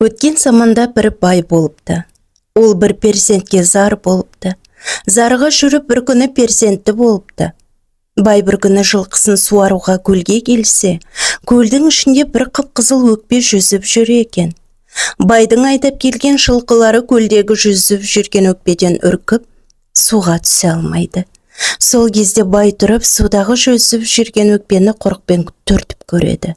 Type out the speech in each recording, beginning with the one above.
Өткен заманда бір бай болыпты. Ол бір перзентке зар болыпты. Зарыға жүріп бір күні перзентті болыпты. Бай бір күні жылқысын суаруға көлге келсе, көлдің ішінде бір қып-қызыл өкпе жүзіп жүр екен. Байдың айдап келген жылқылары көлдегі жүзіп жүрген өкпеден үркіп, суға түсе алмайды. Сол кезде бай тұрып, судағы жүзіп жүрген өкпені қорықпен түртіп көреді.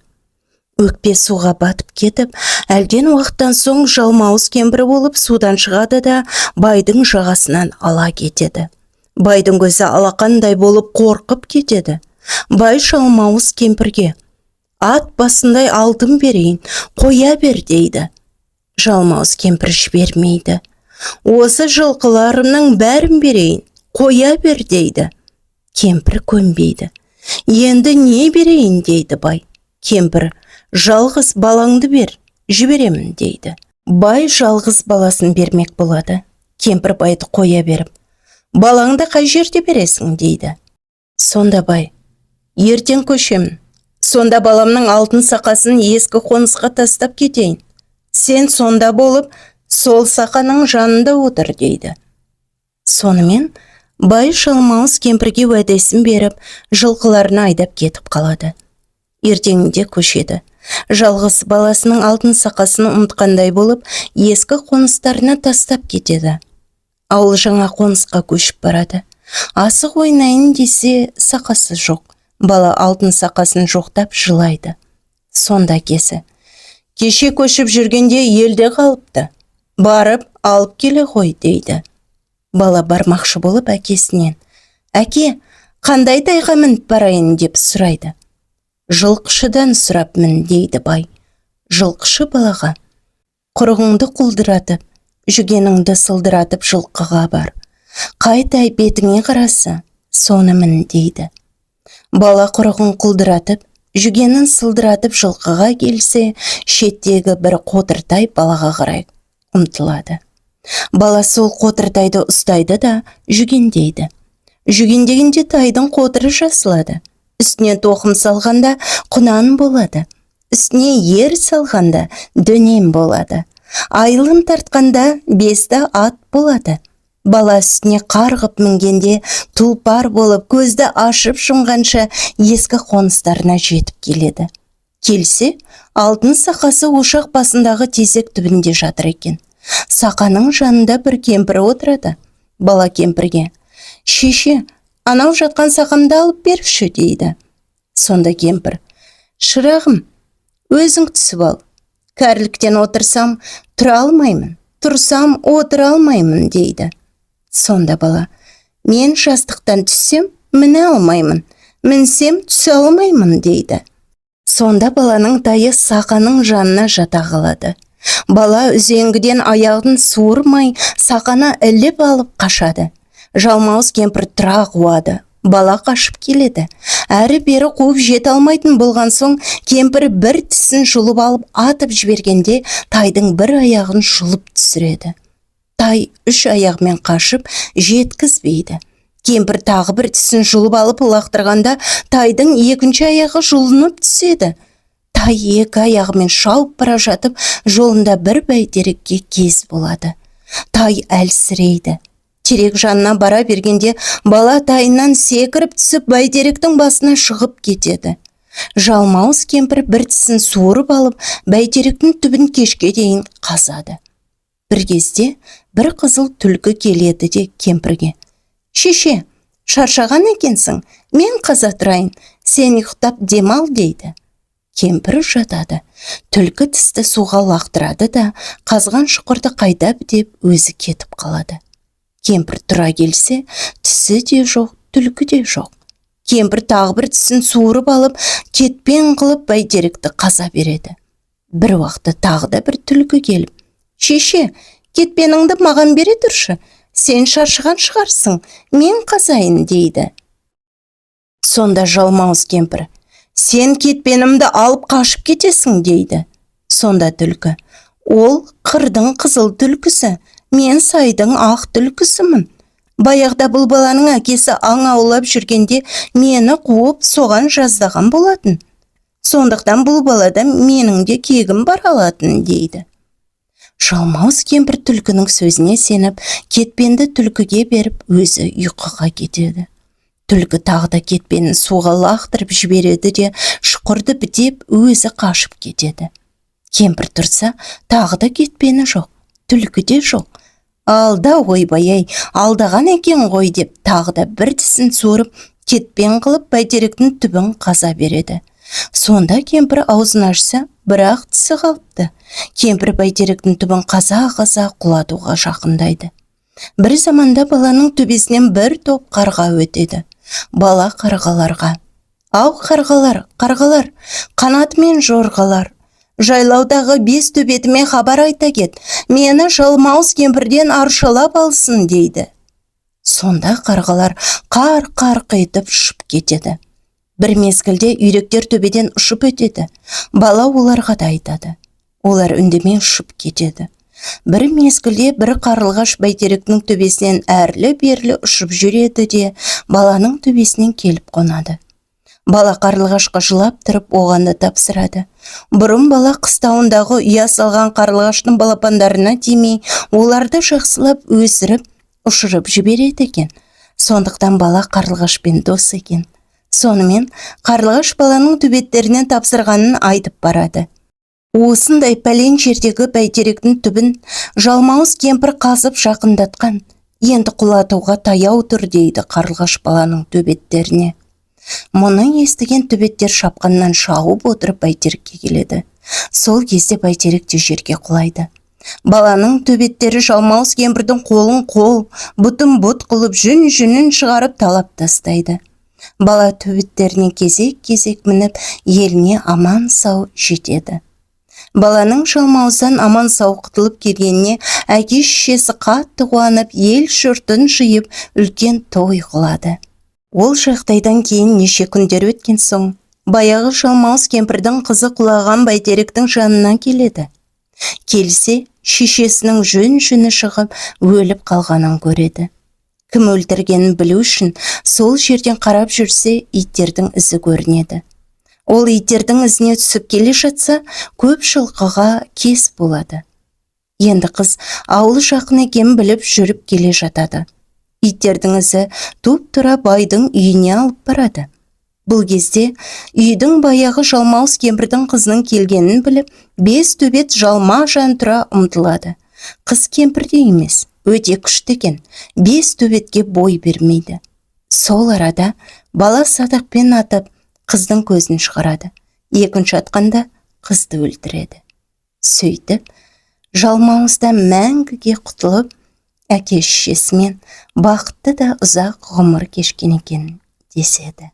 Өкпе суға батып кетіп, әлден уақыттан соң жалмауыз кемпір болып судан шығады да байдың жағасынан ала кетеді. Байдың көзі алақандай болып қорқып кетеді. Бай жалмауыз кемпірге: "Ат басындай алтын берейін, қоя бер" дейді. Жалмауыз кемпір жібермейді. "Осы жылқыларымның бәрін берейін, қоя бер" дейді. Кемпір көнбейді. "Енді не берейін" дейді бай. Кемпір: "Жалғыз балаңды бер, жіберемін" дейді. Бай жалғыз баласын бермек болады. Кемпір байды қоя беріп: "Балаңды қай жерде бересің" дейді. Сонда бай: "Ертең көшемін. Сонда баламның алтын сақасын ескі қонысқа тастап кетейін. Сен сонда болып, сол сақаның жанында отыр" дейді. Сонымен бай жалмауыз кемпірге уәдесін беріп, жылқыларына айдап кетіп қалады. Ертеңінде көшеді. Жалғыз баласының алтын сақасын ұмытқандай болып, ескі қоныстарына тастап кетеді. Ауыл жаңа қонысқа көшіп барады. Асық ойнайын десе, сақасы жоқ. Бала алтын сақасын жоқтап жылайды. Сонда әкесі: "Кеше көшіп жүргенде елде қалыпты. Барып алып келе ғой" дейді. Бала бармақшы болып әкесінен: "Әке, қандай тайға мініп барайын" деп сұрайды. "Жылқышыдан сұрап мін" дейді бай. Жылқышы балаға: "Құрығыңды құлдыратып, жүгеніңді сылдыратып жылқыға бар. Қай тай бетіңе қараса, соны мін" дейді. Бала құрығын құлдыратып, жүгенін сылдыратып жылқыға келсе, шеттегі бір қотыртай балаға қарай ұмтылады. Бала сол қотыртайды ұстайды да жүгендейді. Жүгендегенде тайдың қотыры жасылады. Үстіне тоқым салғанда құнан болады. Үстіне ер салғанда дөнен болады. Айлын тартқанда 5 ат болады. Бала үстіне қарғып мінгенде тұлпар болып, көзді ашып жұмғанша ескі қоныстарына жетіп келеді. Келсе, алтын сақасы ошақ басындағы тезек түбінде жатыр екен. Сақаның жанында бір кемпір отырады. Бала кемпірге: "Шеше, анау жатқан сақамды алып берші" дейді. Сонда кемпір: "Шырағым, өзің түсіп ал. Кәріліктен отырсам, тұра алмаймын, тұрсам, отыра алмаймын" дейді. Сонда бала: "Мен жастықтан түссем, міне алмаймын, мінсем, түсе алмаймын" дейді. Сонда баланың тайы сақаның жанына жата қалады. Бала үзеңгіден аяғын суырмай, сақаны іліп алып қашады. Жалмауыз кемпір тұра қуады. Бала қашып келеді. Әрі-бері қуып жете алмайтын болған соң, кемпір бір тісін жұлып алып атып жібергенде, тайдың бір аяғын жұлып түсіреді. Тай 3 аяғымен қашып жеткізбейді. Кемпір тағы бір тісін жұлып алып лақтырғанда, тайдың 2-ші аяғы жұлынып түседі. Тай 2 аяғымен шауып бара жатып, жолында бір бәйтерекке кез болады. Тай әлсірейді. Терек жанына бара бергенде, бала тайынан секіріп түсіп, бәйтеректің басына шығып кетеді. Жалмауыз кемпір бір тісін суырып алып, бәйтеректің түбін кешке дейін қазады. Бір кезде бір қызыл түлкі келеді де кемпірге: "Шеше, шаршаған екенсің, мен қаза тұрайын, сен ұйықтап демал" дейді. Кемпір жатады. Түлкі тісті суға лақтырады да, қазған шұқырды қайта бітеп өзі кетіп қалады. Кемпір тұра келсе, тісі де жоқ, түлкі де жоқ. Кемпір тағы бір тісін суырып алып, кетпен қылып бәйтеректі қаза береді. Бір уақытта тағы да бір түлкі келіп: "Шеше, кетпеніңді маған бере тұршы, сен шаршыған шығарсың, мен қазайын" дейді. Сонда жалмауыз кемпір: "Сен кетпенімді алып қашып кетесің" дейді. Сонда түлкі: "Ол қырдың қызыл түлкісі, мен сайдың ақ түлкісімін. Баяғыда бұл баланың әкесі аң аулап жүргенде мені қуып соған жаздаған болатын. Сондықтан бұл балада менің де кегім бар алатын" дейді. Жалмауыз кемпір түлкінің сөзіне сеніп, кетпенді түлкіге беріп, өзі ұйқыға кетеді. Түлкі тағы да кетпенін суға лақтырып жібереді де, шұқырды бітеп, өзі қашып кетеді. Кемпір тұрса, тағы да кетпені жоқ, түлкі де жоқ. Алда ойбай-ай, алдаған екен ғой деп, тағы да бір тісін суырып, кетпен қылып бәйтеректің түбін қаза береді. Сонда кемпір аузын ашса, бірақ тісі қалыпты. Кемпір бәйтеректің түбін қаза-қаза құлатуға жақындайды. Бір заманда баланың төбесінен бір топ қарға өтеді. Бала қарғаларға: «Ау қарғалар, қарғалар, қанатымен жорғалар, жайлаудағы бес төбетіме хабар айта кет, мені жалмауыз кемпірден аршалап алсын» дейді. Сонда қарғалар қар-қарқ етіп ұшып кетеді. Бір мезгілде үйректер төбеден ұшып өтеді. Бала оларға да айтады. Олар үндемей ұшып кетеді. Бір мезгілде бір қарлығаш бәйтеректің төбесінен әрлі-берлі ұшып жүреді де, баланың төбесінен келіп қонады. Бала қарлығашқа жылап тұрып, оған да тапсырады. Бұрын бала қыстауындағы ұя салған қарлығаштың балапандарына тимей, оларды жақсылап өсіріп, ұшырып жібереді екен. Сондықтан бала қарлығашпен дос екен. Сонымен қарлығаш баланың төбеттерінен тапсырғанын айтып барады. Осындай пәлен жердегі бәйтеректің түбін жалмауыз кемпір қазып жақындатқан, енді құлатуға таяу тұр дейді қарлығаш баланың төбеттеріне. Мұны естіген төбеттер шапқаннан шауып отырып бәйтерекке келеді. Сол кезде бәйтерек те жерге құлайды. Баланың төбеттері жалмауыз кемпірдің қолын қол, бұтын бұт қылып, жүн-жүнін шығарып талап тастайды. Бала төбеттеріне кезек-кезек мініп, еліне аман сау жетеді. Баланың жалмауыздан аман сау құтылып келгеніне әке-шешесі қатты қуанып, ел жұртын жиып, үлкен той қылады. Ол жағдайдан кейін неше күндер өткен соң, баяғы жалмауыз кемпірдің қызы құлаған бәйтеректің жанына келеді. Келсе, шешесінің жүн-жүні шығып, өліп қалғанын көреді. Кім өлтіргенін білу үшін сол жерден қарап жүрсе, иттердің ізі көрінеді. Ол иттердің ізіне түсіп келе жатса, көп жылқыға кес болады. Енді қыз ауыл жақын екенін біліп жүріп келе жатады. Иттердің ізі туп-тура байдың үйіне алып барады. Бұл кезде үйдің баяғы жалмауыз кемпірдің қызының келгенін біліп, бес төбет жалма жан тұра ұмтылады. Қыз кемпірде емес, өте күшті екен, бес төбетке бой бермейді. Сол арада бала садақпен атып, қыздың көзін шығарады. Екінші атқанда қызды өлтіреді. Сөйтіп, жалмауыздан мәңгіге құтылып, әке-шешесімен бақытты да ұзақ ғұмыр кешкен екен деседі.